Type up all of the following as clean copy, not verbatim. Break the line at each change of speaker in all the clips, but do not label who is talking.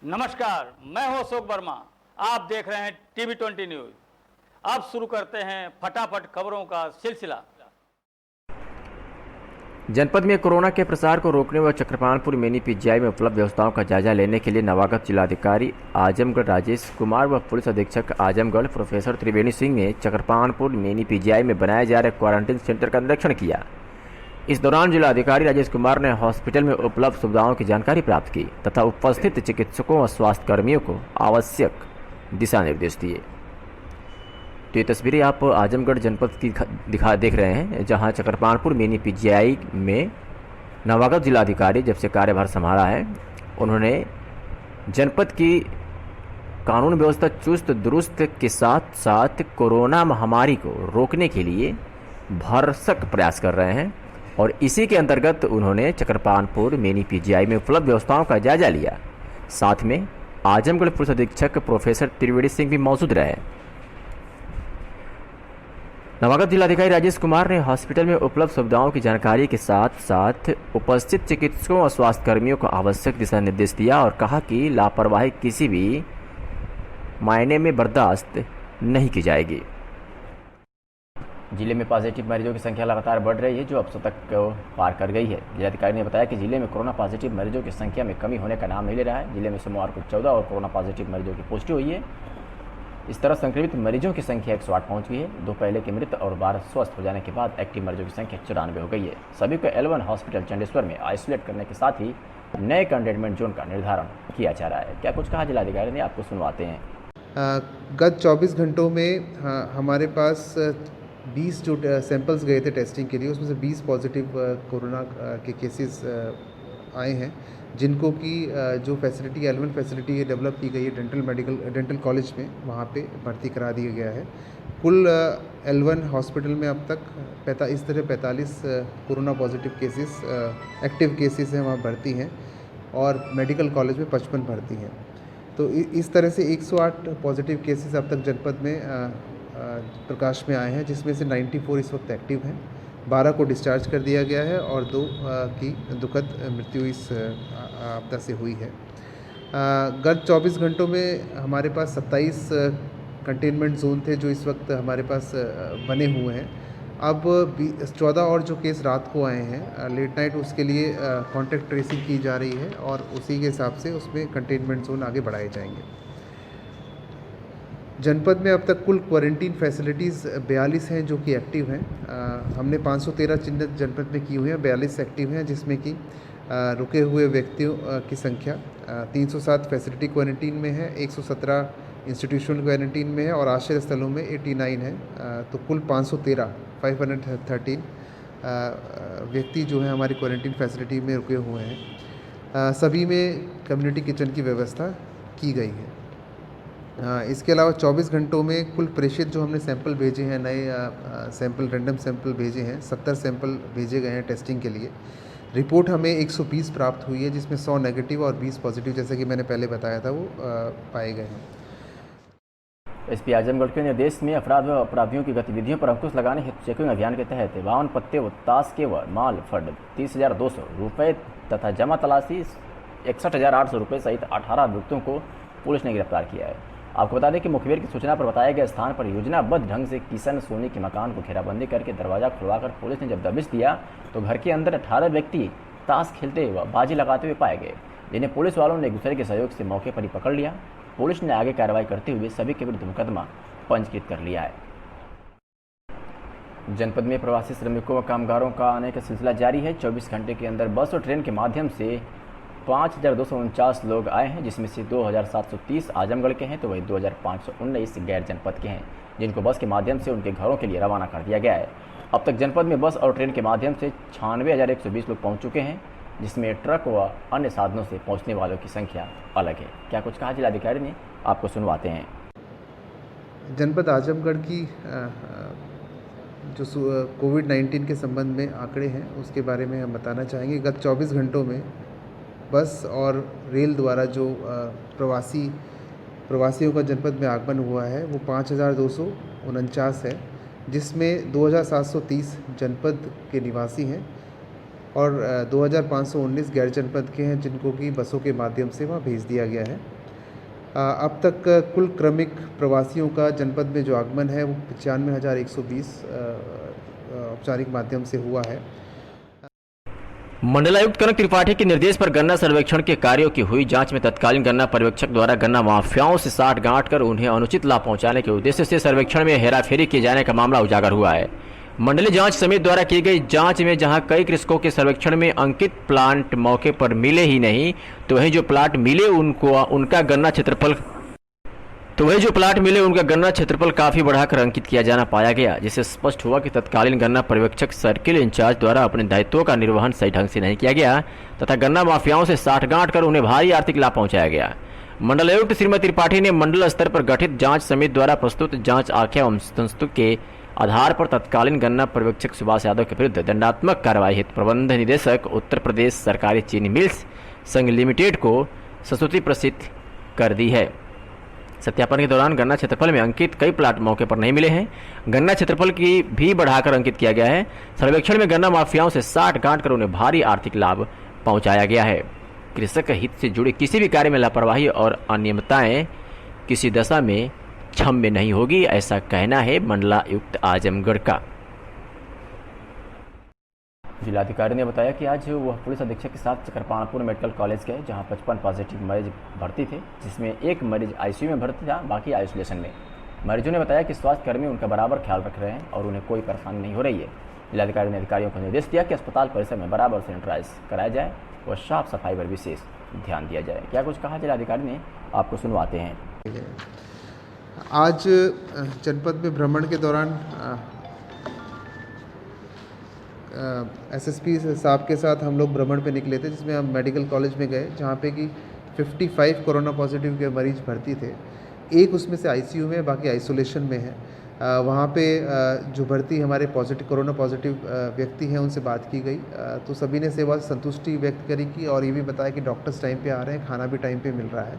नमस्कार, मैं हूं अशोक वर्मा। आप देख रहे हैं टीवी 20 न्यूज। अब शुरू करते हैं फटाफट खबरों का सिलसिला।
जनपद में कोरोना के प्रसार को रोकने व चक्रपाणपुर मिनी पीजीआई में उपलब्ध व्यवस्थाओं का जायजा लेने के लिए नवागत जिलाधिकारी आजमगढ़ राजेश कुमार व पुलिस अधीक्षक आजमगढ़ प्रोफेसर त्रिवेणी सिंह ने चक्रपाणपुर मिनी पीजीआई में बनाए जा रहे क्वारंटीन सेंटर का निरीक्षण किया। इस दौरान जिलाधिकारी राजेश कुमार ने हॉस्पिटल में उपलब्ध सुविधाओं की जानकारी प्राप्त की तथा उपस्थित चिकित्सकों व स्वास्थ्यकर्मियों को आवश्यक दिशा निर्देश दिए। तो ये तस्वीरें आप आजमगढ़ जनपद की देख रहे हैं, जहां चक्रपाणपुर मिनी पीजीआई में नवागत जिलाधिकारी जब से कार्यभार संभाला है, उन्होंने जनपद की कानून व्यवस्था चुस्त दुरुस्त के साथ साथ कोरोना महामारी को रोकने के लिए भरसक प्रयास कर रहे हैं और इसी के अंतर्गत उन्होंने चक्रपाणपुर मिनी पीजीआई में उपलब्ध व्यवस्थाओं का जायजा लिया। साथ में आजमगढ़ पुलिस अधीक्षक प्रोफेसर त्रिवेणी सिंह भी मौजूद रहे। नवागत जिलाधिकारी राजेश कुमार ने हॉस्पिटल में उपलब्ध सुविधाओं की जानकारी के साथ साथ उपस्थित चिकित्सकों और स्वास्थ्यकर्मियों को आवश्यक दिशा निर्देश दिया और कहा कि लापरवाही किसी भी मायने में बर्दाश्त नहीं की जाएगी। जिले में पॉजिटिव मरीजों की संख्या लगातार बढ़ रही है, जो अब 100 तक पार कर गई है। जिलाधिकारी ने बताया कि जिले में कोरोना पॉजिटिव मरीजों की संख्या में कमी होने का नाम नहीं ले रहा है। जिले में सोमवार को 14 और कोरोना पॉजिटिव मरीजों की पुष्टि हुई है। इस तरह संक्रमित मरीजों की संख्या 108 पहुंच गई है। 2 पहले के मृत और 12 स्वस्थ हो जाने के बाद एक्टिव मरीजों की संख्या 94 हो गई है। सभी को L1 हॉस्पिटल चंडेश्वर में आइसोलेट करने के साथ ही नए कंटेनमेंट जोन का निर्धारण किया जा रहा है। क्या कुछ कहा जिलाधिकारी ने, आपको सुनवाते हैं।
गत 24 घंटों में हमारे पास 20 जो सैंपल्स गए थे टेस्टिंग के लिए, उसमें से 20 पॉजिटिव कोरोना के केसेस आए हैं, जिनको कि जो फैसिलिटी L1 फैसिलिटी डेवलप की गई है डेंटल कॉलेज में, वहाँ पे भर्ती करा दिया गया है। कुल L1 हॉस्पिटल में अब तक इस तरह 45 corona positive cases active cases हैं, वहाँ भर्ती हैं और मेडिकल कॉलेज में 55 भर्ती हैं। तो इस तरह से 108 पॉजिटिव केसेस अब तक जनपद में प्रकाश में आए हैं, जिसमें से 94 इस वक्त एक्टिव हैं, 12 को डिस्चार्ज कर दिया गया है और 2 की दुखद मृत्यु इस आपदा से हुई है। गत 24 घंटों में हमारे पास 27 कंटेनमेंट जोन थे जो इस वक्त हमारे पास बने हुए हैं। अब 14 और जो केस रात को आए हैं लेट नाइट, उसके लिए कॉन्टैक्ट ट्रेसिंग की जा रही है और उसी के हिसाब से उसमें कंटेनमेंट जोन आगे बढ़ाए जाएंगे। जनपद में अब तक कुल क्वारंटीन फैसिलिटीज़ 42 हैं जो कि एक्टिव हैं। हमने 513 चिन्हित जनपद में की हुई हैं, 42 एक्टिव हैं, जिसमें कि रुके हुए व्यक्तियों की संख्या 307 फैसिलिटी क्वारंटीन में है, 117 इंस्टीट्यूशनल क्वारंटीन में है और आश्रय स्थलों में 89 है। तो कुल 513 व्यक्ति जो हैं हमारी क्वारंटीन फैसिलिटी में रुके हुए हैं। सभी में कम्युनिटी किचन की व्यवस्था की गई है। इसके अलावा 24 घंटों में कुल प्रेषित जो हमने सैंपल भेजे हैं, नए सैंपल रैंडम सैंपल भेजे हैं, 70 सैंपल भेजे गए हैं टेस्टिंग के लिए। रिपोर्ट हमें 120 प्राप्त हुई है, जिसमें 100 नेगेटिव और 20 पॉजिटिव, जैसे कि मैंने पहले बताया था, वो पाए गए हैं।
एसपी आजमगढ़ के निर्देश में अपराध व अपराधियों की गतिविधियों पर अंकुश लगाने हेतु चेकिंग अभियान के तहत 52 पत्ते व ताश के व माल फंड 30,200 रुपये तथा जमा तलाशी 61,800 रुपये सहित 18 अभियुक्तों को पुलिस ने गिरफ्तार किया है। आपको बता दें कि मुखबिर की सूचना पर बताए गए स्थान पर योजनाबद्ध ढंग से किशन सोनी के मकान को घेराबंदी करके दरवाजा खुलवाकर पुलिस ने जब दबिश दिया तो घर के अंदर 18 व्यक्ति ताश खेलते व बाजी लगाते हुए पाए गए, जिन्हें पुलिस वालों ने एक दूसरे के सहयोग से मौके पर ही पकड़ लिया। पुलिस ने आगे कार्रवाई करते हुए सभी के विरुद्ध मुकदमा पंजीकृत कर लिया है। जनपद में प्रवासी श्रमिकों व कामगारों का आने का सिलसिला जारी है। 24 घंटे के अंदर बस और ट्रेन के माध्यम से 5,249 लोग आए हैं, जिसमें से 2,730 आजमगढ़ के हैं तो वही 2,519 गैर जनपद के हैं, जिनको बस के माध्यम से उनके घरों के लिए रवाना कर दिया गया है। अब तक जनपद में बस और ट्रेन के माध्यम से 96,120 लोग पहुंच चुके हैं, जिसमें ट्रक व अन्य साधनों से पहुंचने वालों की संख्या अलग है। क्या कुछ कहा जिलाधिकारी ने, आपको सुनवाते हैं।
जनपद आजमगढ़ की जो कोविड-19 के संबंध में आंकड़े हैं उसके बारे में हम बताना चाहेंगे। गत 24 घंटों में बस और रेल द्वारा जो प्रवासियों का जनपद में आगमन हुआ है वो 5,249 है, जिसमें 2,730 जनपद के निवासी हैं और 2519 गैर जनपद के हैं जिनको कि बसों के माध्यम से वहाँ भेज दिया गया है। अब तक कुल क्रमिक प्रवासियों का जनपद में जो आगमन है वो 95,120 औपचारिक माध्यम से हुआ है।
मंडलायुक्त कनक त्रिपाठी के निर्देश पर गन्ना सर्वेक्षण के कार्यों की हुई जांच में तत्कालीन गन्ना पर्यवेक्षक द्वारा गन्ना माफियाओं से साठ गांठ कर उन्हें अनुचित लाभ पहुंचाने के उद्देश्य से सर्वेक्षण में हेराफेरी किए जाने का मामला उजागर हुआ है। मंडलीय जांच समिति द्वारा की गई जांच में जहां कई कृषकों के सर्वेक्षण में अंकित प्लांट मौके पर मिले ही नहीं, तो वहीं जो प्लाट मिले उनका गन्ना क्षेत्रफल काफी बढ़ाकर अंकित किया जाना पाया गया, जिससे स्पष्ट हुआ कि तत्कालीन गन्ना पर्यवेक्षक सर्किल इंचार्ज द्वारा अपने दायित्वों का निर्वहन सही ढंग से नहीं किया गया तथा गन्ना माफियाओं से साठगांठ कर उन्हें भारी आर्थिक लाभ पहुंचाया गया। मंडलायुक्त श्रीमती त्रिपाठी ने मंडल स्तर पर गठित जांच समिति द्वारा प्रस्तुत जांच आख्या एवं संस्तुति के आधार पर तत्कालीन गन्ना पर्यवेक्षक सुभाष यादव के विरुद्ध दंडात्मक कार्रवाई हेतु प्रबंध निदेशक उत्तर प्रदेश सरकारी चीनी मिल्स संघ लिमिटेड को संस्तुति प्रसिद्ध कर दी है। सत्यापन के दौरान गन्ना क्षेत्रफल में अंकित कई प्लाट मौके पर नहीं मिले हैं। गन्ना क्षेत्रफल की भी बढ़ाकर अंकित किया गया है। सर्वेक्षण में गन्ना माफियाओं से साठ गांठ कर उन्हें भारी आर्थिक लाभ पहुंचाया गया है। कृषक हित से जुड़े किसी भी कार्य में लापरवाही और अनियमितताएं किसी दशा में क्षम्य नहीं होगी, ऐसा कहना है मंडलायुक्त आजमगढ़ का। जिलाधिकारी ने बताया कि आज वह पुलिस अधीक्षक के साथ चक्रपाणपुर मेडिकल कॉलेज गए, जहां 55 पॉजिटिव मरीज भर्ती थे, जिसमें एक मरीज आईसीयू में भर्ती था, बाकी आइसोलेशन में। मरीजों ने बताया कि स्वास्थ्यकर्मी उनका बराबर ख्याल रख रहे हैं और उन्हें कोई परेशानी नहीं हो रही है। जिलाधिकारी ने अधिकारियों को निर्देश दिया कि अस्पताल परिसर में बराबर सैनिटाइज कराया जाए और साफ सफाई पर विशेष ध्यान दिया जाए। क्या कुछ कहा जिलाधिकारी ने, आपको सुनवाते हैं।
आज जनपद में भ्रमण के दौरान एसएसपी साहब के साथ हम लोग भ्रमण पे निकले थे, जिसमें हम मेडिकल कॉलेज में गए जहाँ पे कि 55 कोरोना पॉजिटिव के मरीज भर्ती थे। एक उसमें से आईसीयू में, बाकी आइसोलेशन में है। वहाँ पे जो भर्ती हमारे कोरोना पॉजिटिव व्यक्ति हैं उनसे बात की गई, तो सभी ने सेवा संतुष्टि व्यक्त करी की और ये भी बताया कि डॉक्टर्स टाइम पे आ रहे हैं, खाना भी टाइम पे मिल रहा है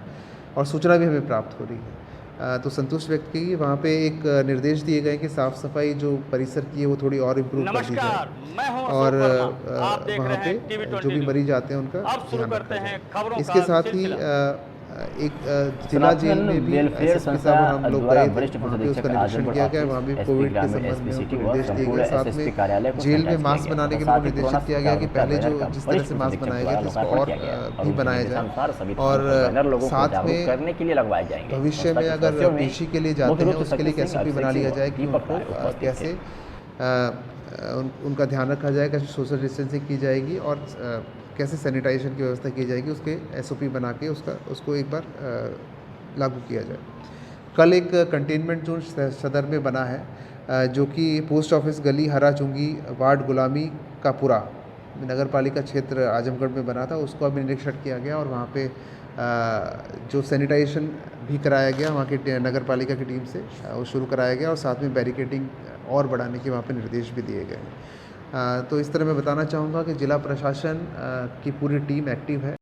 और सूचना भी हमें प्राप्त हो रही है। तो संतुष्ट व्यक्त की। वहाँ पे एक निर्देश दिए गए कि साफ़ सफाई जो परिसर की है वो थोड़ी और इम्प्रूव कर दी जाए और वहाँ पे जो भी मरीज आते हैं उनका ध्यान रखा जाए। इसके साथ ही एक जिला जेल में भी एसएसपी साहब हम लोग गए थे, वहाँ पे उसका निरीक्षण किया गया। वहाँ भी कोविड के संबंध में उनको निर्देश दिए गए। साथ में जेल में मास्क बनाने के लिए निर्देशित किया गया कि पहले जो जिस तरह से मास्क बनाया गया उसको और भी बनाया जाए और साथ में भविष्य में अगर पेशी के लिए जाते हैं उसके लिए एक एसओपी बना लिया जाए कि उनको कैसे उनका ध्यान रखा जाएगा, कैसे सोशल डिस्टेंसिंग की जाएगी और कैसे सैनिटाइजेशन की व्यवस्था की जाएगी, उसके एसओपी बना के उसको एक बार लागू किया जाए। कल एक कंटेनमेंट जोन सदर में बना है जो कि पोस्ट ऑफिस गली हरा चुंगी वार्ड गुलामी का पूरा नगर पालिका क्षेत्र आजमगढ़ में बना था, उसको अभी निरीक्षण किया गया और वहाँ पे जो सैनिटाइजेशन भी कराया गया वहाँ की नगर पालिका की टीम से वो शुरू कराया गया और साथ में बैरिकेडिंग और बढ़ाने के वहाँ पे निर्देश भी दिए गए। तो इस तरह मैं बताना चाहूँगा कि जिला प्रशासन की पूरी टीम एक्टिव है।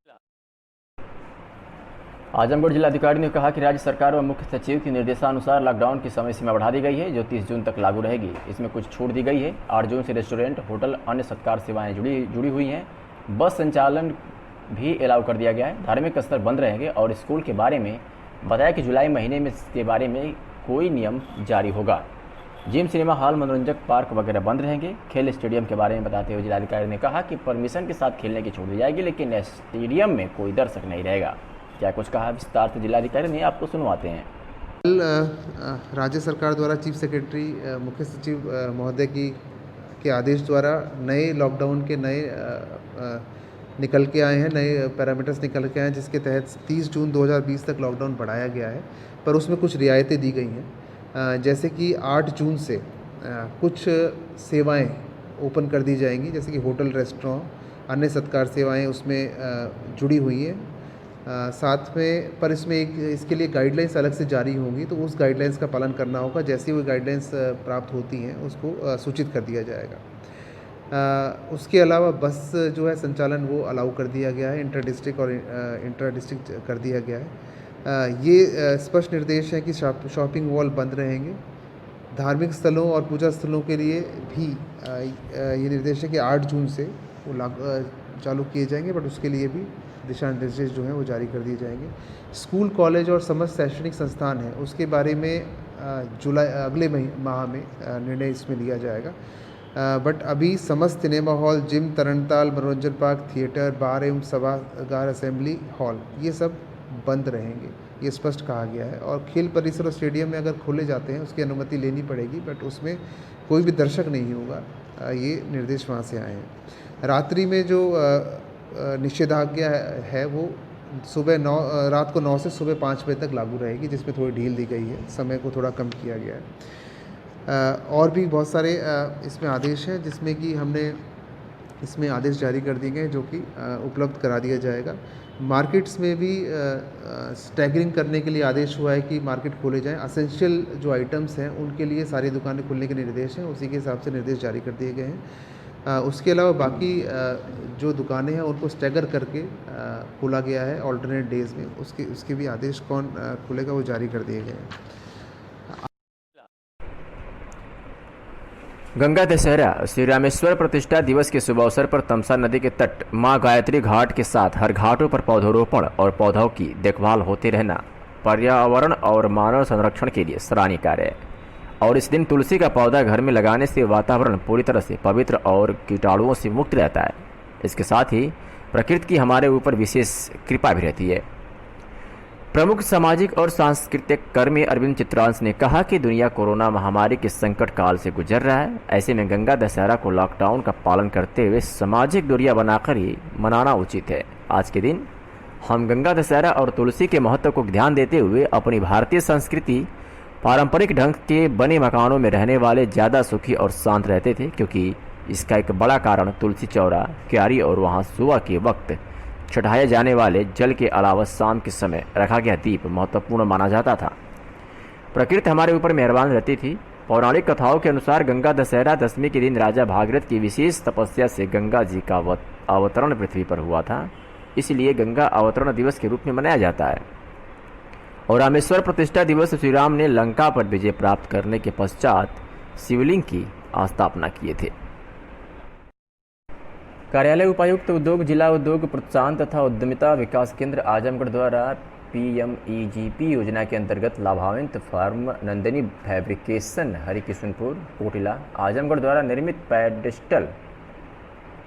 आजमगढ़ जिलाधिकारी ने कहा कि राज्य सरकार व मुख्य सचिव के निर्देशानुसार लॉकडाउन की समय सीमा बढ़ा दी गई है, जो 30 जून तक लागू रहेगी। इसमें कुछ छूट दी गई है। 8 जून से रेस्टोरेंट, होटल, अन्य सत्कार सेवाएं जुड़ी हुई हैं। बस संचालन भी अलाउ कर दिया गया है। धार्मिक स्थल बंद रहेंगे और स्कूल के बारे में बताया कि जुलाई महीने में इसके बारे में कोई नियम जारी होगा। जिम, सिनेमा हॉल, मनोरंजक पार्क वगैरह बंद रहेंगे। खेल स्टेडियम के बारे में बताते हुए जिलाधिकारी ने कहा कि परमिशन के साथ खेलने की छूट दी जाएगी, लेकिन स्टेडियम में कोई दर्शक नहीं रहेगा। क्या कुछ कहा विस्तार से जिलाधिकारी ने, आपको सुनवाते हैं।
कल राज्य सरकार द्वारा चीफ सेक्रेटरी मुख्य सचिव महोदय के आदेश द्वारा नए लॉकडाउन के नए निकल के आए हैं, नए पैरामीटर्स निकल के आए हैं, जिसके तहत 30 जून 2020 तक लॉकडाउन बढ़ाया गया है, पर उसमें कुछ रियायतें दी गई हैं। जैसे कि 8 जून से कुछ सेवाएं ओपन कर दी जाएंगी, जैसे कि होटल, रेस्टोरेंट, अन्य सत्कार सेवाएं उसमें जुड़ी हुई हैं। साथ में पर इसमें इसके लिए गाइडलाइंस अलग से जारी होंगी, तो उस गाइडलाइंस का पालन करना होगा। जैसी वो गाइडलाइंस प्राप्त होती हैं उसको सूचित कर दिया जाएगा। उसके अलावा बस जो है संचालन वो अलाउ कर दिया गया है, इंटर डिस्ट्रिक्ट और इंटर डिस्ट्रिक्ट कर दिया गया है। ये स्पष्ट निर्देश है कि शॉपिंग मॉल बंद रहेंगे। धार्मिक स्थलों और पूजा स्थलों के लिए भी ये निर्देश है कि 8 जून से वो चालू किए जाएंगे, बट उसके लिए भी दिशा निर्देश जो हैं वो जारी कर दिए जाएंगे। स्कूल, कॉलेज और समस्त शैक्षणिक संस्थान हैं उसके बारे में अगले माह में निर्णय इसमें लिया जाएगा। बट अभी समस्त सिनेमा हॉल, जिम, तरणताल, मनोरंजन पार्क, थिएटर, बार एवं सभागार, असेंबली हॉल ये सब बंद रहेंगे, ये स्पष्ट कहा गया है। और खेल परिसर और स्टेडियम में अगर खोले जाते हैं उसकी अनुमति लेनी पड़ेगी, बट उसमें कोई भी दर्शक नहीं होगा। ये निर्देश वहाँ से आए हैं। रात्रि में जो निषेधाज्ञा है वो रात को 9 से सुबह 5 बजे तक लागू रहेगी, जिसमें थोड़ी ढील दी गई है, समय को थोड़ा कम किया गया है। और भी बहुत सारे इसमें आदेश हैं, जिसमें कि हमने इसमें आदेश जारी कर दिए गए जो कि उपलब्ध करा दिया जाएगा। मार्केट्स में भी स्टैगरिंग करने के लिए आदेश हुआ है कि मार्केट खोले जाएं। असेंशियल जो आइटम्स हैं उनके लिए सारी दुकानें खुलने के निर्देश हैं, उसी के हिसाब से निर्देश जारी कर दिए गए हैं। उसके अलावा बाकी जो दुकानें हैं उनको स्टैगर करके खोला गया है ऑल्टरनेट डेज़ में, उसके भी आदेश कौन खुलेगा वो जारी कर दिए गए हैं।
गंगा दशहरा श्री रामेश्वर प्रतिष्ठा दिवस के शुभ अवसर पर तमसा नदी के तट मां गायत्री घाट के साथ हर घाटों पर पौधरोपण और पौधों की देखभाल होते रहना पर्यावरण और मानव संरक्षण के लिए सराहनीय कार्य है। और इस दिन तुलसी का पौधा घर में लगाने से वातावरण पूरी तरह से पवित्र और कीटाणुओं से मुक्त रहता है। इसके साथ ही प्रकृति की हमारे ऊपर विशेष कृपा भी रहती है। प्रमुख सामाजिक और सांस्कृतिक कर्मी अरविंद चित्रांश ने कहा कि दुनिया कोरोना महामारी के संकट काल से गुजर रहा है। ऐसे में गंगा दशहरा को लॉकडाउन का पालन करते हुए सामाजिक दूरियां बनाकर ही मनाना उचित है। आज के दिन हम गंगा दशहरा और तुलसी के महत्व को ध्यान देते हुए अपनी भारतीय संस्कृति पारंपरिक ढंग के बने मकानों में रहने वाले ज़्यादा सुखी और शांत रहते थे, क्योंकि इसका एक बड़ा कारण तुलसी चौरा, क्यारी और वहाँ सुबह के वक्त चढ़ाए जाने वाले जल के अलावा शाम के समय रखा गया दीप महत्वपूर्ण माना जाता था। प्रकृति हमारे ऊपर मेहरबान रहती थी। पौराणिक कथाओं के अनुसार गंगा दशहरा दशमी के दिन राजा भागीरथ की विशेष तपस्या से गंगा जी का अवतरण पृथ्वी पर हुआ था, इसलिए गंगा अवतरण दिवस के रूप में मनाया जाता है। और रामेश्वर प्रतिष्ठा दिवस श्री राम ने लंका पर विजय प्राप्त करने के पश्चात शिवलिंग की स्थापना किए थे। कार्यालय उपायुक्त उद्योग, जिला उद्योग प्रोत्साहन तथा उद्यमिता विकास केंद्र आजमगढ़ द्वारा PMEGP योजना के अंतर्गत लाभान्वित फार्म नंदिनी फैब्रिकेशन हरिकिशनपुर कोटिला आजमगढ़ द्वारा निर्मित पेडेस्टल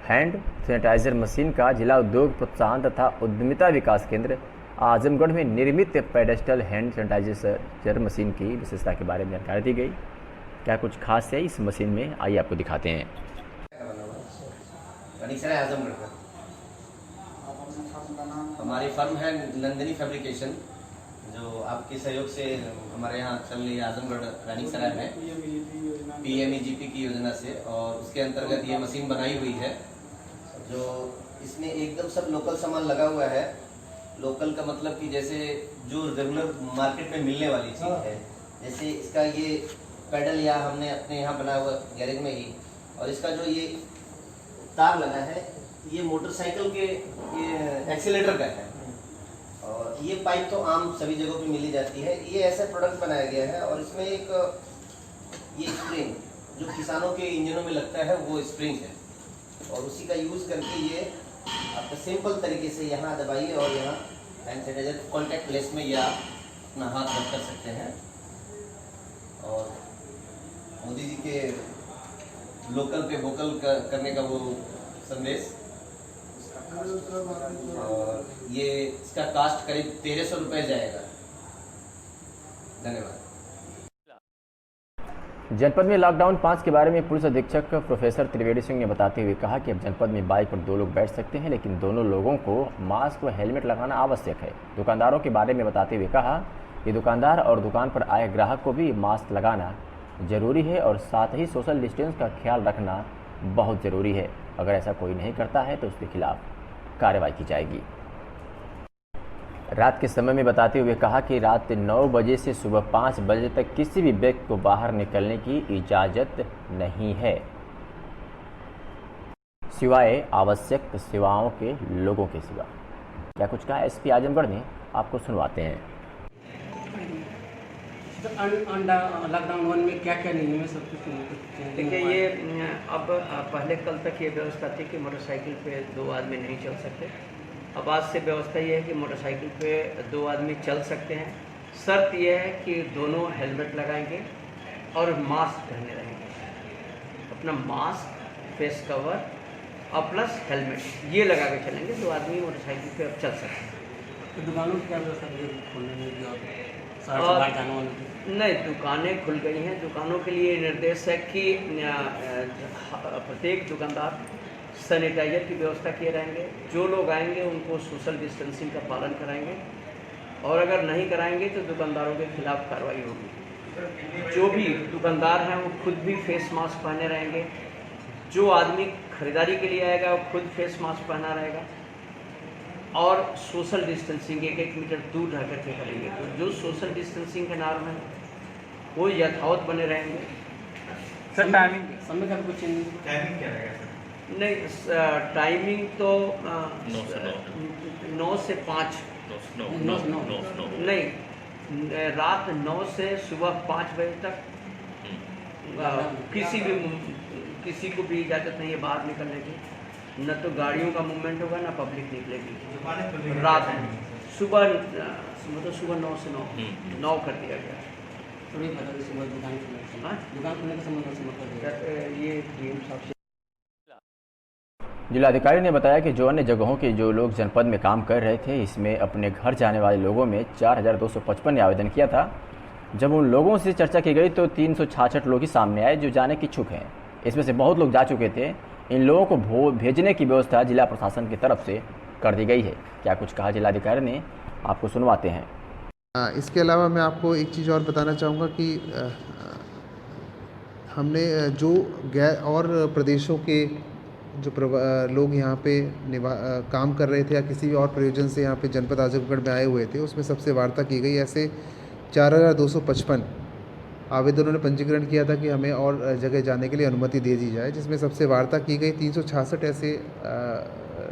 हैंड सैनिटाइजर मशीन का जिला उद्योग प्रोत्साहन तथा उद्यमिता विकास केंद्र आजमगढ़ में निर्मित पेडेस्टल हैंड सैनिटाइजर मशीन की विशेषता के बारे में जानकारी दी गई। क्या कुछ खास है इस मशीन में, आइए आपको दिखाते हैं।
आजमगढ़ का हमारी फर्म है नंदिनी फैब्रिकेशन, जो आपके सहयोग से हमारे यहाँ चल रही है आजमगढ़ रानीसराय में PMEGP की योजना से। और उसके अंतर्गत ये मशीन बनाई हुई है, जो इसमें एकदम सब लोकल सामान लगा हुआ है। लोकल का मतलब कि जैसे जो रेगुलर मार्केट में मिलने वाली चीज़ है, जैसे इसका ये पैडल या हमने अपने यहाँ बना हुआ गैरेज में ही, और इसका जो ये तार लगा है ये मोटरसाइकिल के ये एक्सीलेटर का है। और ये पाइप तो आम सभी जगहों पे मिली जाती है। ये ऐसा प्रोडक्ट बनाया गया है और इसमें एक ये स्प्रिंग जो किसानों के इंजनों में लगता है वो स्प्रिंग है, और उसी का यूज़ करके ये आपका सिंपल तरीके से यहाँ दबाइए और यहाँ हैंड सैनिटाइजर कॉन्टैक्ट लेस में या अपना हाथ रख कर सकते हैं। और मोदी जी के लोकल पे वोकल करने का वो संदेश। और ये इसका कास्ट करीब 1300 रुपये जाएगा। धन्यवाद।
जनपद में लॉकडाउन 5 के बारे में पुलिस अधीक्षक प्रोफेसर त्रिवेणी सिंह ने बताते हुए कहा कि अब जनपद में बाइक पर 2 लोग बैठ सकते हैं, लेकिन दोनों लोगों को मास्क व हेलमेट लगाना आवश्यक है। दुकानदारों के बारे में बताते हुए कहा कि दुकानदार और दुकान पर आए ग्राहक को भी मास्क लगाना जरूरी है और साथ ही सोशल डिस्टेंस का ख्याल रखना बहुत ज़रूरी है। अगर ऐसा कोई नहीं करता है तो उसके खिलाफ कार्रवाई की जाएगी। रात के समय में बताते हुए कहा कि रात 9 बजे से सुबह 5 बजे तक किसी भी व्यक्ति को बाहर निकलने की इजाज़त नहीं है, सिवाय आवश्यक सेवाओं के लोगों के सिवा। क्या कुछ कहा SP आजमगढ़ ने, आपको सुनवाते हैं।
तो लॉकडाउन 1 में क्या क्या नियम है, सब कुछ
देखिए ये अब पहले कल तक ये व्यवस्था थी कि मोटरसाइकिल पे 2 आदमी नहीं चल सकते। अब आज से व्यवस्था ये है कि मोटरसाइकिल पे 2 आदमी चल सकते हैं। शर्त यह है कि दोनों हेलमेट लगाएंगे और मास्क पहने रहेंगे। अपना मास्क, फेस कवर और प्लस हेलमेट ये लगा के चलेंगे। 2 आदमी मोटरसाइकिल पे अब चल सकते हैं।
तो दुकानों की क्या व्यवस्था खोलने में जो
और
बाहर जाने वाले
नहीं, दुकानें खुल गई हैं। दुकानों के लिए निर्देश है कि प्रत्येक दुकानदार सैनिटाइजर की व्यवस्था किए रहेंगे। जो लोग आएंगे उनको सोशल डिस्टेंसिंग का पालन कराएंगे और अगर नहीं कराएंगे तो दुकानदारों के खिलाफ कार्रवाई होगी। जो भी दुकानदार हैं वो खुद भी फेस मास्क पहने रहेंगे। जो आदमी खरीदारी के लिए आएगा वो खुद फेस मास्क पहना रहेगा और सोशल डिस्टेंसिंग 1-1 मीटर दूर रह करके करेंगे। तो जो सोशल डिस्टेंसिंग के नॉर्म है वो यथावत बने रहेंगे।
सर टाइमिंग
समय का भी कुछ चेंज
टाइमिंग क्या रहेगा सर?
नहीं, टाइमिंग तो 9 से 5 नहीं, रात 9 से सुबह 5 बजे तक किसी को भी इजाज़त नहीं है बाहर निकलने की। न तो गाड़ियों का मूवमेंट होगा ना पब्लिक निकलेगी। रात में सुबह मतलब सुबह 9 से 9 कर दिया गया।
थोड़ी बता दीजिए, सुबह दुकान खुलने
हाँ?
दुकान खुलने का समय कर दिया।
ये डीएम साहब से
जिलाधिकारी ने बताया कि जो अन्य जगहों के जो लोग जनपद में काम कर रहे थे, इसमें अपने घर जाने वाले लोगों में 4255 ने आवेदन किया था। जब उन लोगों से चर्चा की गई तो 366 लोग ही सामने आए जो जाने के इच्छुक हैं। इसमें से बहुत लोग जा चुके थे। इन लोगों को भेजने की व्यवस्था जिला प्रशासन की तरफ से कर दी गई है। क्या कुछ कहा जिलाधिकारी ने, आपको सुनवाते हैं।
इसके अलावा मैं आपको एक चीज़ और बताना चाहूँगा कि हमने जो और प्रदेशों के जो लोग यहाँ पे काम कर रहे थे या किसी भी और प्रयोजन से यहाँ पे जनपद आजमगढ़ में आए हुए थे, उसमें सबसे वार्ता की गई। ऐसे 4255 आवेदनों ने पंजीकरण किया था कि हमें और जगह जाने के लिए अनुमति दे दी जाए, जिसमें सबसे वार्ता की गई। 366 ऐसे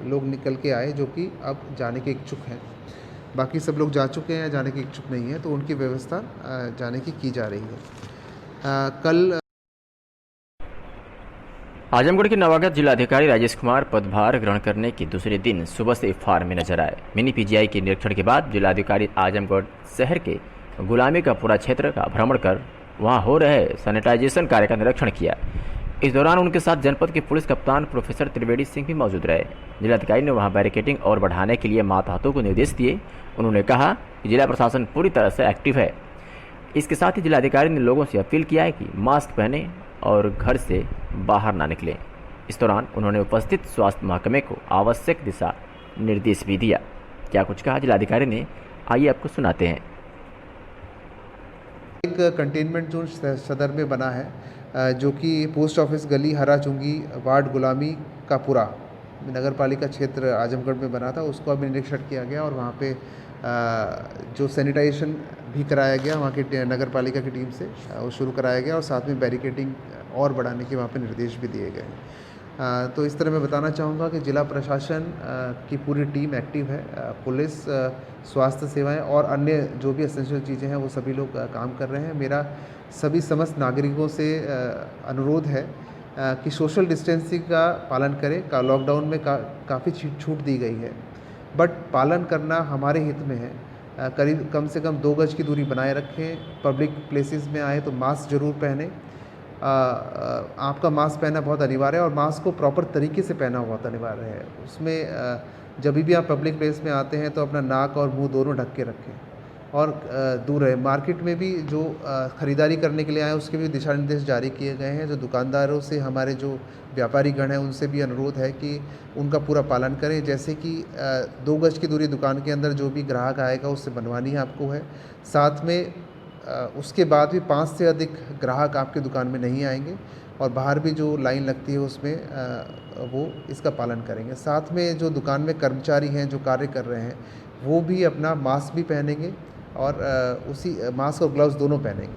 लोग निकल के आए जो कि अब जाने के इच्छुक हैं। बाकी सब लोग जा चुके हैं या जाने के इच्छुक नहीं हैं, तो उनकी व्यवस्था जाने की जा रही है। कल
आजमगढ़ के नवागत जिलाधिकारी राजेश कुमार पदभार ग्रहण करने के दूसरे दिन सुबह से फार्म में नजर आए। मिनी पीजीआई के निरीक्षण के बाद जिलाधिकारी आजमगढ़ शहर के गुलामी का पूरा क्षेत्र का भ्रमण कर वहां हो रहे सैनिटाइजेशन कार्य का निरीक्षण किया। इस दौरान उनके साथ जनपद के पुलिस कप्तान प्रोफेसर त्रिवेणी सिंह भी मौजूद रहे। जिलाधिकारी ने वहां बैरिकेडिंग और बढ़ाने के लिए मातहतों को निर्देश दिए। उन्होंने कहा कि जिला प्रशासन पूरी तरह से एक्टिव है। इसके साथ ही जिलाधिकारी ने लोगों से अपील किया है कि मास्क पहने और घर से बाहर ना निकलें। इस दौरान उन्होंने उपस्थित स्वास्थ्य महकमे को आवश्यक दिशा निर्देश भी दिया। क्या कुछ कहा जिलाधिकारी ने, आइए आपको सुनाते हैं।
एक कंटेनमेंट जोन सदर में बना है, जो कि पोस्ट ऑफिस गली हरा चुंगी वार्ड गुलामी का पूरा नगर पालिका क्षेत्र आजमगढ़ में बना था। उसको अभी निरीक्षण किया गया और वहाँ पे जो सैनिटाइजेशन भी कराया गया वहाँ की नगर पालिका की टीम से, वो शुरू कराया गया और साथ में बैरिकेडिंग और बढ़ाने के वहाँ पे निर्देश भी दिए गए। तो इस तरह मैं बताना चाहूँगा कि जिला प्रशासन की पूरी टीम एक्टिव है। पुलिस, स्वास्थ्य सेवाएं और अन्य जो भी एसेंशियल चीज़ें हैं वो सभी लोग काम कर रहे हैं। मेरा सभी समस्त नागरिकों से अनुरोध है कि सोशल डिस्टेंसिंग का पालन करें। लॉकडाउन में काफ़ी छूट दी गई है, बट पालन करना हमारे हित में है। करीब कम से कम 2 गज की दूरी बनाए रखें। पब्लिक प्लेसेस में आए तो मास्क ज़रूर पहने। आपका मास्क पहनना बहुत अनिवार्य है और मास्क को प्रॉपर तरीके से पहना बहुत अनिवार्य है। उसमें जब भी आप पब्लिक प्लेस में आते हैं तो अपना नाक और मुंह दोनों ढक के रखें और दूर रहे। मार्केट में भी जो ख़रीदारी करने के लिए आए उसके भी दिशा निर्देश जारी किए गए हैं। जो दुकानदारों से हमारे जो व्यापारी गण हैं उनसे भी अनुरोध है कि उनका पूरा पालन करें। जैसे कि 2 गज की दूरी दुकान के अंदर जो भी ग्राहक आएगा उससे बनवानी है आपको है। साथ में उसके बाद भी 5 से अधिक ग्राहक आपकी दुकान में नहीं आएंगे और बाहर भी जो लाइन लगती है उसमें वो इसका पालन करेंगे। साथ में जो दुकान में कर्मचारी हैं जो कार्य कर रहे हैं वो भी अपना मास्क भी पहनेंगे और उसी मास्क और ग्लव्स दोनों पहनेंगे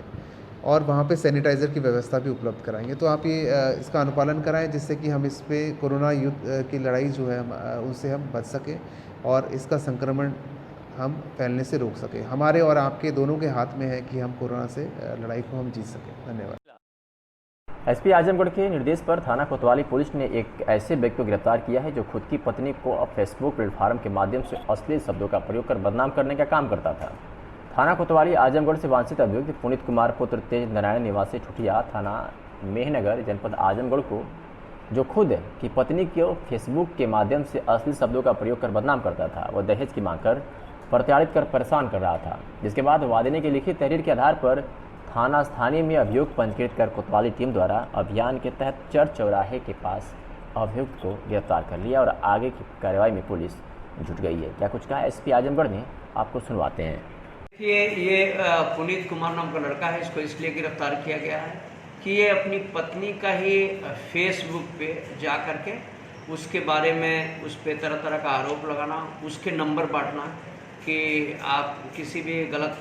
और वहाँ पे सैनिटाइज़र की व्यवस्था भी उपलब्ध कराएंगे। तो आप ये इसका अनुपालन कराएं जिससे कि हम इस पे कोरोना युद्ध की लड़ाई जो है उनसे हम बच सकें और इसका संक्रमण हम फैलने से रोक सकें। हमारे और आपके दोनों के हाथ में है कि हम कोरोना से लड़ाई को हम जीत सकें। धन्यवाद।
एसपी आजमगढ़ के निर्देश पर थाना कोतवाली पुलिस ने एक ऐसे व्यक्ति को गिरफ्तार किया है जो खुद की पत्नी को अब फेसबुक प्लेटफॉर्म के माध्यम से अश्लील शब्दों का प्रयोग कर बदनाम करने का काम करता था। थाना कोतवाली आजमगढ़ से वांछित अभियुक्त पुनीत कुमार पुत्र तेज नारायण निवासी ठुठिया थाना मेहनगर जनपद आजमगढ़ को, जो खुद की पत्नी को फेसबुक के माध्यम से अश्लील शब्दों का प्रयोग कर बदनाम करता था, वह दहेज की मांग कर प्रताड़ित कर परेशान कर रहा था। जिसके बाद वादिनी की लिखित तहरीर के आधार पर थाना स्थानीय में अभियुक्त पंजीकृत कर कोतवाली टीम द्वारा अभियान के तहत चर्च चौराहे के पास अभियुक्त को गिरफ्तार कर लिया और आगे की कार्रवाई में पुलिस जुट गई है। क्या कुछ कहा एसपी आजमगढ़ ने, आपको सुनवाते हैं।
देखिए, ये पुनीत कुमार नाम का लड़का है। इसको इसलिए गिरफ्तार किया गया है कि ये अपनी पत्नी का ही फेसबुक पे जा कर के उसके बारे में उस पर तरह तरह का आरोप लगाना, उसके नंबर बांटना कि आप किसी भी गलत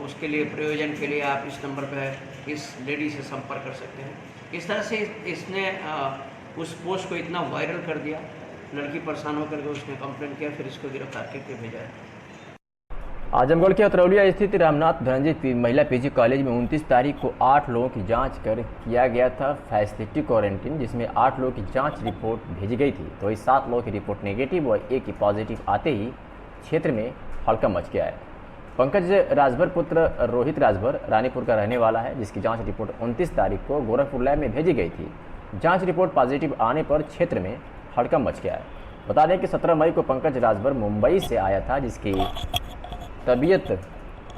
उसके लिए प्रयोजन के लिए आप इस नंबर पर इस लेडी से संपर्क कर सकते हैं। इस तरह से इसने उस पोस्ट को इतना वायरल कर दिया, लड़की परेशान होकर के उसने कंप्लेंट किया, फिर इसको गिरफ्तार करके भेजा है।
आजमगढ़ के अतरौलिया स्थित रामनाथ धनंजय महिला पीजी कॉलेज में 29 तारीख को 8 लोगों की जांच कर किया गया था फैसिलिटी क्वारंटीन, जिसमें 8 लोगों की जांच रिपोर्ट भेजी गई थी। तो इस 7 लोगों की रिपोर्ट नेगेटिव और 1 की पॉजिटिव आते ही क्षेत्र में हड़कंप मच गया है। पंकज राजभर पुत्र रोहित राजभर रानीपुर का रहने वाला है, जिसकी जांच रिपोर्ट 29 तारीख को गोरखपुर लैब में भेजी गई थी। जांच रिपोर्ट पॉजिटिव आने पर क्षेत्र में हड़कंप मच गया है। बता दें कि 17 मई को पंकज राजभर मुंबई से आया था, जिसकी तबीयत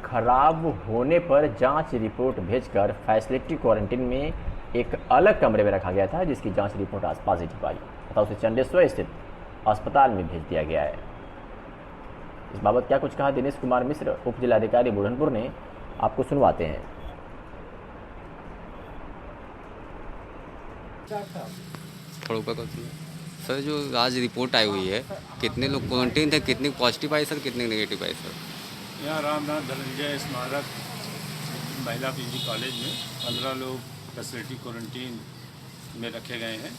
खराब होने पर जांच रिपोर्ट भेजकर फैसिलिटी क्वारंटीन में एक अलग कमरे में रखा गया था, जिसकी जांच रिपोर्ट आज पॉजिटिव आई तथा उसे चंडेश्वर स्थित अस्पताल में भेज दिया गया है। इस बाबत क्या कुछ कहा दिनेश कुमार मिश्र, उप जिलाधिकारी बुरहानपुर ने, आपको सुनवाते हैं।
सर, जो आज रिपोर्ट आई हुई है, कितने लोग क्वारंटीन थे, कितने पॉजिटिव आए सर, कितने नेगेटिव आए सर?
यहाँ रामनाथ धनंजय स्मारक महिला पीजी कॉलेज में 15 लोग फैसिलिटी क्वारंटीन में रखे गए हैं,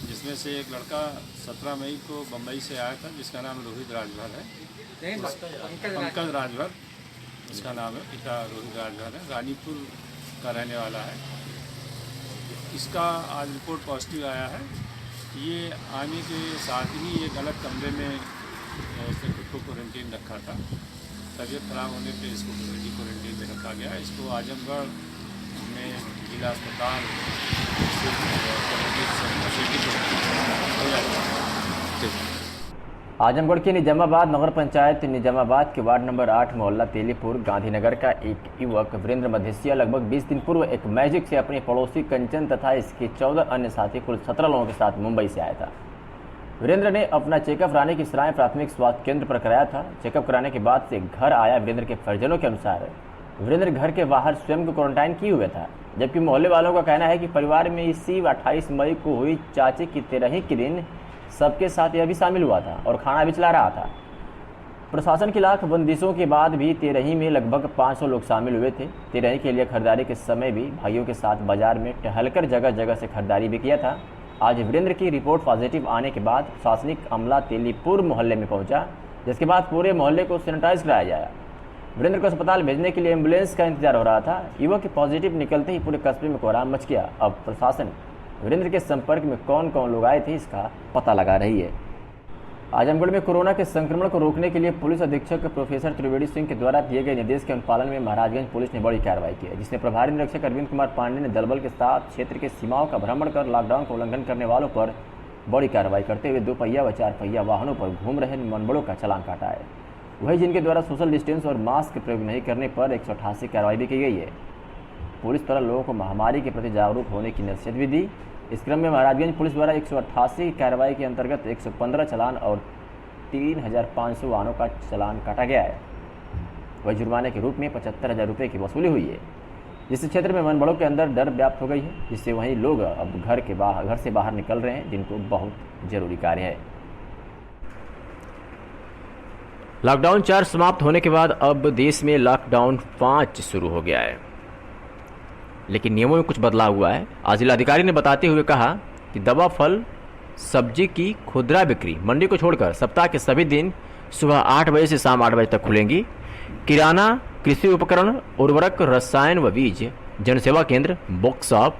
जिसमें से एक लड़का 17 मई को बम्बई से आया था, जिसका नाम रोहित राजभर है। पंकज राजभर इसका नाम है, पिता रोहित राजभर है, रानीपुर का रहने वाला है। इसका आज रिपोर्ट पॉजिटिव आया है। ये आने के साथ ही एक अलग कमरे में इसने खुद को क्वारंटीन रखा था। तबीयत खराब होने पे इसको क्वारंटीन में रखा गया। इसको आजमगढ़ में जिला अस्पताल
आजमगढ़ के निजामाबाद नगर पंचायत निजामाबाद के वार्ड नंबर 8 मोहल्ला तेलीपुर गांधीनगर का एक युवक वीरेंद्र मधेसिया लगभग 20 दिन पूर्व एक मैजिक से अपने पड़ोसी कंचन तथा इसके 14 अन्य साथी कुल 17 लोगों के साथ मुंबई से आया था। वीरेंद्र ने अपना चेकअप रानी की सराय प्राथमिक स्वास्थ्य केंद्र पर कराया था। चेकअप कराने के बाद से घर आया वीरेंद्र के परिजनों के अनुसार वीरेंद्र घर के बाहर स्वयं को क्वारंटाइन किए हुए था, जबकि मोहल्ले वालों का कहना है कि परिवार में इसी 28 मई को हुई चाची की 13 के दिन सबके साथ यह भी शामिल हुआ था और खाना भी चला रहा था। प्रशासन की लाख बंदिशों के बाद भी 13 में लगभग 500 लोग शामिल हुए थे। 13 के लिए खरीदारी के समय भी भाइयों के साथ बाजार में टहलकर जगह जगह से खरीदारी भी किया था। आज वीरेंद्र की रिपोर्ट पॉजिटिव आने के बाद प्रशासनिक अमला तेलीपुर मोहल्ले में पहुंचा, जिसके बाद पूरे मोहल्ले को सैनिटाइज कराया जाए। वीरेंद्र को अस्पताल भेजने के लिए एम्बुलेंस का इंतजार हो रहा था। युवक के पॉजिटिव निकलते ही पूरे कस्बे में कोहराम मच गया। अब प्रशासन वीरेंद्र के संपर्क में कौन कौन लोग आए थे, इसका पता लगा रही है। आजमगढ़ में कोरोना के संक्रमण को रोकने के लिए पुलिस अधीक्षक प्रोफेसर त्रिवेणी सिंह के द्वारा दिए गए निर्देश के अनुपालन में महाराजगंज पुलिस ने बड़ी कार्रवाई की है, जिसमें प्रभारी निरीक्षक अरविंद कुमार पांडे ने दलबल के साथ क्षेत्र के सीमाओं का भ्रमण कर लॉकडाउन का उल्लंघन करने वालों पर बड़ी कार्रवाई करते हुए 2 पहिया व 4 पहिया वाहनों पर घूम रहे मनबड़ों का चालान काटा है। वही जिनके द्वारा सोशल डिस्टेंस और मास्क प्रयोग नहीं करने पर 188 कार्रवाई भी की गई है। पुलिस द्वारा लोगों को महामारी के प्रति जागरूक होने की नसीहत भी दी। इस क्रम में महाराजगंज पुलिस द्वारा 188 कार्रवाई के अंतर्गत 115 चालान और 3500 वाहनों का चालान काटा गया है। वही जुर्माने के रूप में 75,000 रुपये की वसूली हुई है, जिससे क्षेत्र में मनबड़ों के अंदर डर व्याप्त हो गई है, जिससे वहीं लोग अब घर से बाहर निकल रहे हैं, जिनको बहुत जरूरी कार्य है। लॉकडाउन 4 समाप्त होने के बाद अब देश में लॉकडाउन 5 शुरू हो गया है, लेकिन नियमों में कुछ बदलाव हुआ है। आज जिलाधिकारी ने बताते हुए कहा कि दवा, फल, सब्जी की खुदरा बिक्री मंडी को छोड़कर सप्ताह के सभी दिन सुबह 8 बजे से शाम 8 बजे तक खुलेंगी। किराना, कृषि उपकरण, उर्वरक, रसायन व बीज, जनसेवा केंद्र, वर्कशॉप,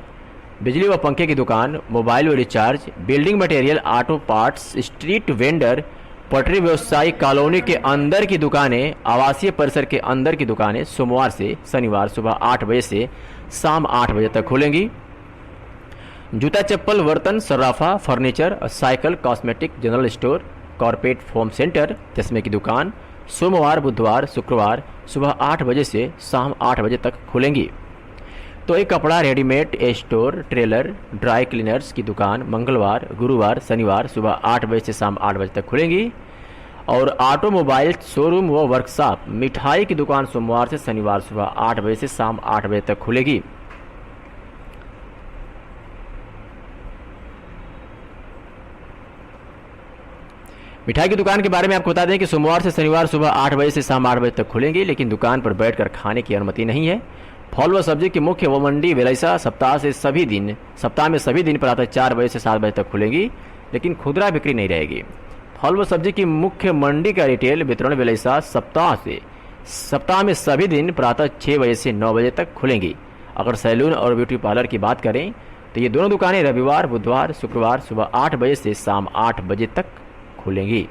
बिजली व पंखे की दुकान, मोबाइल व recharge, building material, auto parts, street vendor, पटरी व्यवसायी, कॉलोनी के अंदर की दुकानें, आवासीय परिसर के अंदर की दुकानें सोमवार से शनिवार सुबह 8 बजे से शाम 8 बजे तक खुलेंगी। जूता चप्पल, बर्तन, सर्राफा, furniture, cycle, cosmetic, general store, corporate home centre, चश्मे की दुकान सोमवार, बुधवार, शुक्रवार सुबह 8 बजे से शाम 8 बजे तक खुलेंगी। तो एक कपड़ा readymade store, trailer, dry cleaners की दुकान मंगलवार, गुरुवार, शनिवार सुबह 8 बजे से शाम 8 बजे तक खुलेंगी। और ऑटोमोबाइल शोरूम व वर्कशॉप, मिठाई की दुकान सोमवार से शनिवार सुबह 8 बजे से शाम 8 बजे तक खुलेगी। मिठाई की दुकान के बारे में आपको बता दें कि सोमवार से शनिवार सुबह 8 बजे से शाम 8 बजे तक खुलेंगी, लेकिन दुकान पर बैठकर खाने की अनुमति नहीं है। फल व सब्जी की मुख्य व मंडी बेलैसा सप्ताह में सभी दिन प्रातः 4 बजे से 7 बजे तक खुलेंगी, लेकिन खुदरा बिक्री नहीं रहेगी। फल व सब्जी की मुख्य मंडी का रिटेल वितरण बेलैसा सप्ताह में सभी दिन प्रातः 6 बजे से 9 बजे तक खुलेंगी। अगर सैलून और ब्यूटी पार्लर की बात करें तो ये दोनों दुकानें रविवार, बुधवार, शुक्रवार सुबह 8 बजे से शाम 8 बजे तक खुलेंगी।